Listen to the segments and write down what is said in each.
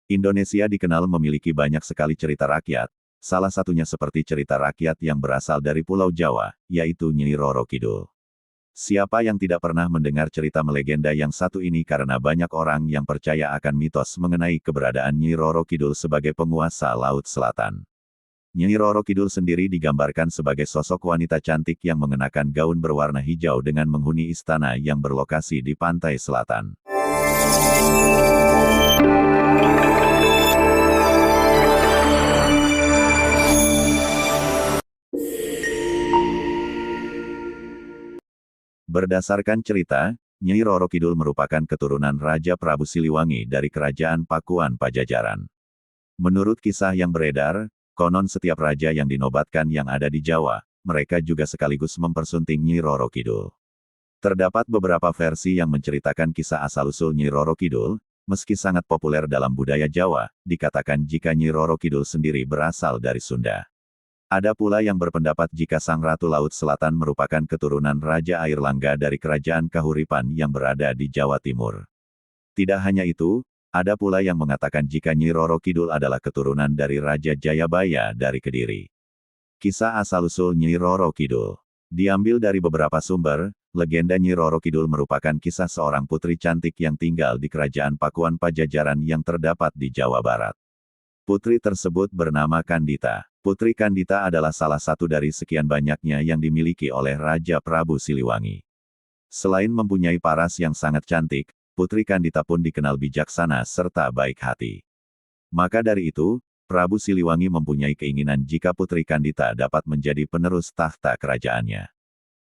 Indonesia dikenal memiliki banyak sekali cerita rakyat, salah satunya seperti cerita rakyat yang berasal dari Pulau Jawa, yaitu Nyi Roro Kidul. Siapa yang tidak pernah mendengar cerita melegenda yang satu ini karena banyak orang yang percaya akan mitos mengenai keberadaan Nyi Roro Kidul sebagai penguasa Laut Selatan. Nyi Roro Kidul sendiri digambarkan sebagai sosok wanita cantik yang mengenakan gaun berwarna hijau dengan menghuni istana yang berlokasi di pantai selatan. Berdasarkan cerita, Nyi Roro Kidul merupakan keturunan Raja Prabu Siliwangi dari Kerajaan Pakuan Pajajaran. Menurut kisah yang beredar, konon setiap raja yang dinobatkan yang ada di Jawa, mereka juga sekaligus mempersunting Nyi Roro Kidul. Terdapat beberapa versi yang menceritakan kisah asal-usul Nyi Roro Kidul, meski sangat populer dalam budaya Jawa, dikatakan jika Nyi Roro Kidul sendiri berasal dari Sunda. Ada pula yang berpendapat jika Sang Ratu Laut Selatan merupakan keturunan Raja Airlangga dari Kerajaan Kahuripan yang berada di Jawa Timur. Tidak hanya itu, ada pula yang mengatakan jika Nyi Roro Kidul adalah keturunan dari Raja Jayabaya dari Kediri. Kisah asal-usul Nyi Roro Kidul diambil dari beberapa sumber. Legenda Nyi Roro Kidul merupakan kisah seorang putri cantik yang tinggal di Kerajaan Pakuan Pajajaran yang terdapat di Jawa Barat. Putri tersebut bernama Kandita. Putri Kandita adalah salah satu dari sekian banyaknya yang dimiliki oleh Raja Prabu Siliwangi. Selain mempunyai paras yang sangat cantik, Putri Kandita pun dikenal bijaksana serta baik hati. Maka dari itu, Prabu Siliwangi mempunyai keinginan jika Putri Kandita dapat menjadi penerus tahta kerajaannya.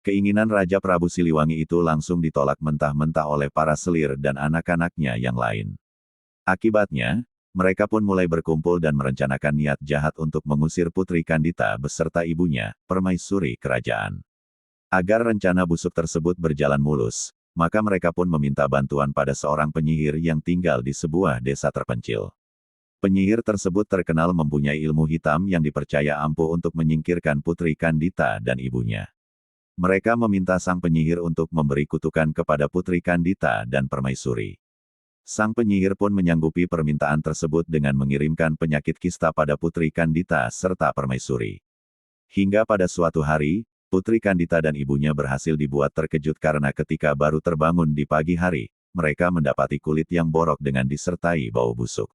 Keinginan Raja Prabu Siliwangi itu langsung ditolak mentah-mentah oleh para selir dan anak-anaknya yang lain. Akibatnya, mereka pun mulai berkumpul dan merencanakan niat jahat untuk mengusir Putri Kandita beserta ibunya, permaisuri kerajaan. Agar rencana busuk tersebut berjalan mulus, maka mereka pun meminta bantuan pada seorang penyihir yang tinggal di sebuah desa terpencil. Penyihir tersebut terkenal mempunyai ilmu hitam yang dipercaya ampuh untuk menyingkirkan Putri Kandita dan ibunya. Mereka meminta sang penyihir untuk memberi kutukan kepada Putri Kandita dan permaisuri. Sang penyihir pun menyanggupi permintaan tersebut dengan mengirimkan penyakit kista pada Putri Kandita serta permaisuri. Hingga pada suatu hari, Putri Kandita dan ibunya berhasil dibuat terkejut karena ketika baru terbangun di pagi hari, mereka mendapati kulit yang borok dengan disertai bau busuk.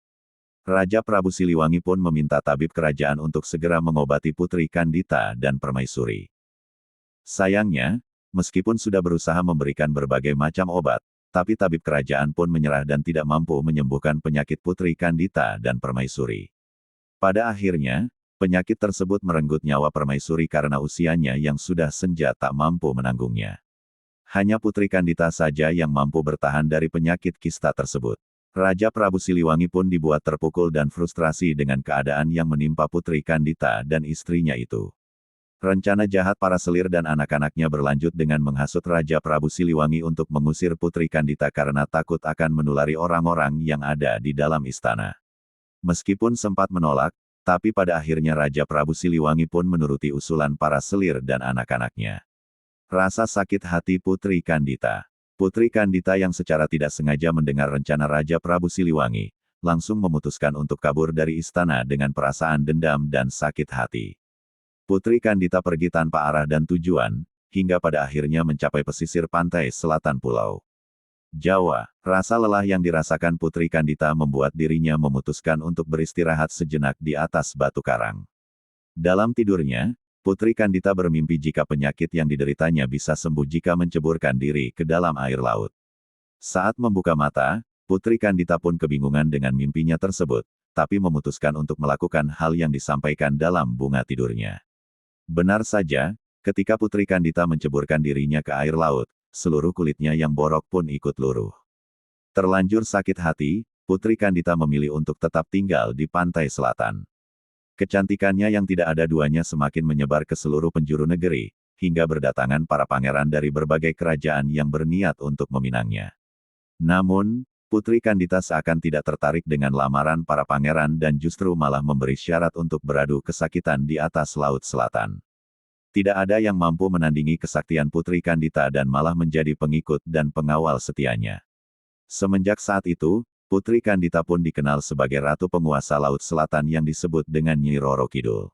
Raja Prabu Siliwangi pun meminta tabib kerajaan untuk segera mengobati Putri Kandita dan permaisuri. Sayangnya, meskipun sudah berusaha memberikan berbagai macam obat, tapi tabib kerajaan pun menyerah dan tidak mampu menyembuhkan penyakit Putri Kandita dan permaisuri. Pada akhirnya, penyakit tersebut merenggut nyawa permaisuri karena usianya yang sudah senja tak mampu menanggungnya. Hanya Putri Kandita saja yang mampu bertahan dari penyakit kista tersebut. Raja Prabu Siliwangi pun dibuat terpukul dan frustrasi dengan keadaan yang menimpa Putri Kandita dan istrinya itu. Rencana jahat para selir dan anak-anaknya berlanjut dengan menghasut Raja Prabu Siliwangi untuk mengusir Putri Kandita karena takut akan menulari orang-orang yang ada di dalam istana. Meskipun sempat menolak, tapi pada akhirnya Raja Prabu Siliwangi pun menuruti usulan para selir dan anak-anaknya. Rasa sakit hati Putri Kandita. Putri Kandita yang secara tidak sengaja mendengar rencana Raja Prabu Siliwangi, langsung memutuskan untuk kabur dari istana dengan perasaan dendam dan sakit hati. Putri Kandita pergi tanpa arah dan tujuan, hingga pada akhirnya mencapai pesisir pantai selatan Pulau Jawa. Rasa lelah yang dirasakan Putri Kandita membuat dirinya memutuskan untuk beristirahat sejenak di atas batu karang. Dalam tidurnya, Putri Kandita bermimpi jika penyakit yang dideritanya bisa sembuh jika menceburkan diri ke dalam air laut. Saat membuka mata, Putri Kandita pun kebingungan dengan mimpinya tersebut, tapi memutuskan untuk melakukan hal yang disampaikan dalam bunga tidurnya. Benar saja, ketika Putri Kandita menceburkan dirinya ke air laut, seluruh kulitnya yang borok pun ikut luruh. Terlanjur sakit hati, Putri Kandita memilih untuk tetap tinggal di pantai selatan. Kecantikannya yang tidak ada duanya semakin menyebar ke seluruh penjuru negeri, hingga berdatangan para pangeran dari berbagai kerajaan yang berniat untuk meminangnya. Namun, Putri Kandita seakan tidak tertarik dengan lamaran para pangeran dan justru malah memberi syarat untuk beradu kesakitan di atas Laut Selatan. Tidak ada yang mampu menandingi kesaktian Putri Kandita dan malah menjadi pengikut dan pengawal setianya. Semenjak saat itu, Putri Kandita pun dikenal sebagai ratu penguasa Laut Selatan yang disebut dengan Nyi Roro Kidul.